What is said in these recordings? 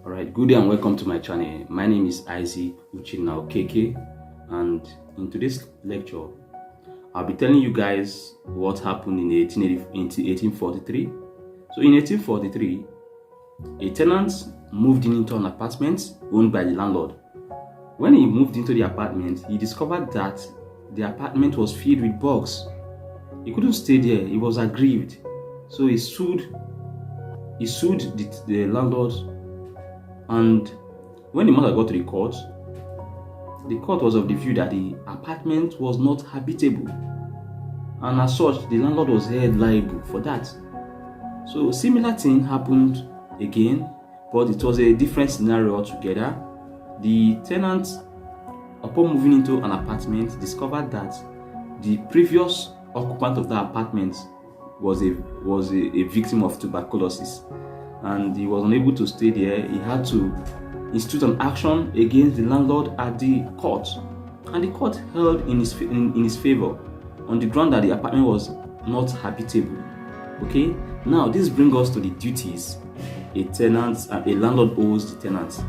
Alright, good day and welcome to my channel. My name is Isaac Uchina Okeke, and in today's lecture I'll be telling you guys what happened in 1843. So in 1843, a tenant moved into an apartment owned by the landlord. When he moved into the apartment, he discovered that the apartment was filled with bugs. He couldn't stay there, he was aggrieved. So he sued the landlord, and when the matter got to the court was of the view that the apartment was not habitable, and as such the landlord was held liable for that. So similar thing happened again, but it was a different scenario altogether. The tenant, upon moving into an apartment, discovered that the previous occupant of the apartment was a victim of tuberculosis, and he was unable to stay there. He had to institute an action against the landlord at the court, and the court held in his favor on the ground that the apartment was not habitable. Okay, now this brings us to the duties a landlord owes the tenant.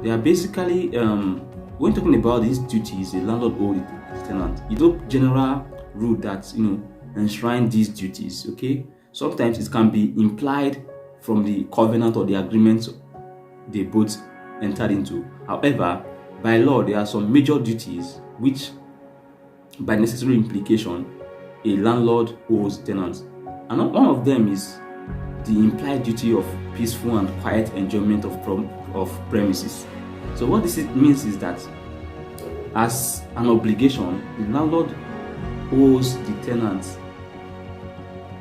They are basically when talking about these duties a landlord owes the tenant, it's no general rule that enshrine these duties. Okay, sometimes it can be implied from the covenant or the agreement they both entered into. However, by law there are some major duties which by necessary implication a landlord owes tenants, and one of them is the implied duty of peaceful and quiet enjoyment of premises. So what this means is that as an obligation, the landlord owes the tenant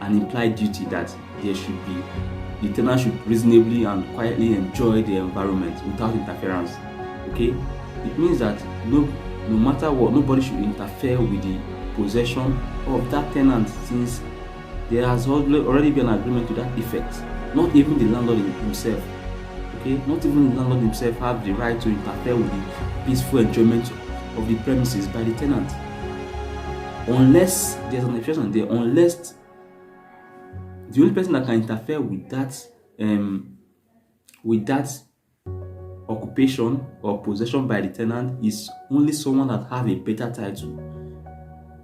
an implied duty that the tenant should reasonably and quietly enjoy the environment without interference. Okay, it means that no matter what, nobody should interfere with the possession of that tenant, since there has already been an agreement to that effect. Not even the landlord himself. Okay, not even the landlord himself have the right to interfere with the peaceful enjoyment of the premises by the tenant, unless there's an exception there. Unless the only person that can interfere with that occupation or possession by the tenant is only someone that have a better title.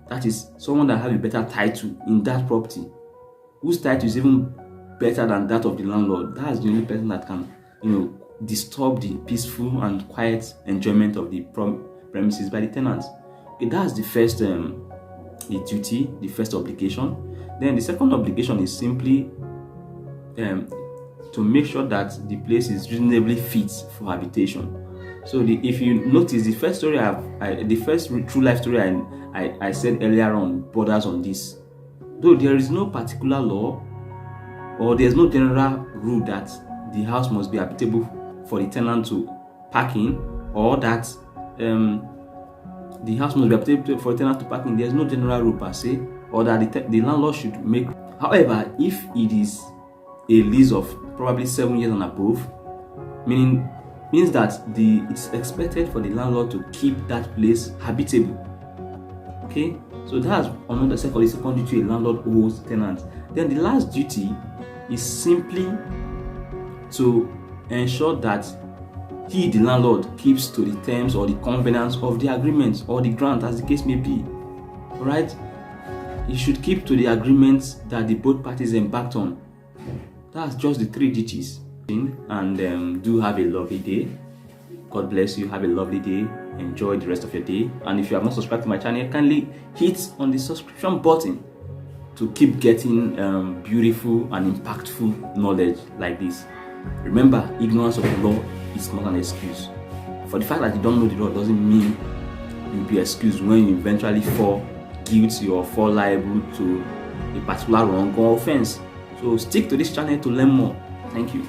That is, someone that have a better title in that property, whose title is even better than that of the landlord. That is the only person that can, disturb the peaceful and quiet enjoyment of the premises by the tenants. Okay, that's the first the duty, the first obligation. Then the second obligation is simply to make sure that the place is reasonably fit for habitation. So if you notice, the first story the first true life story I said earlier on borders on this. Though there is no particular law or there's no general rule that the house must be habitable for the tenant to park in, or that the house must be habitable for the tenant to park in. There's no general rule per se, or that the landlord should make. However, if it is a lease of probably 7 years and above, means that it's expected for the landlord to keep that place habitable. Okay, so that's the second duty a landlord owes tenants. Then the last duty is simply to ensure that he, the landlord, keeps to the terms or the covenants of the agreement or the grant, as the case may be. Alright, he should keep to the agreements that the both parties embarked on. That's just the three duties. And do have a lovely day. God bless you. Have a lovely day. Enjoy the rest of your day. And if you have not subscribed to my channel, kindly hit on the subscription button to keep getting beautiful and impactful knowledge like this. Remember, ignorance of the law is not an excuse. For the fact that you don't know the law doesn't mean you'll be excused when you eventually fall guilty or fall liable to a particular wrong or offense. So stick to this channel to learn more. Thank you.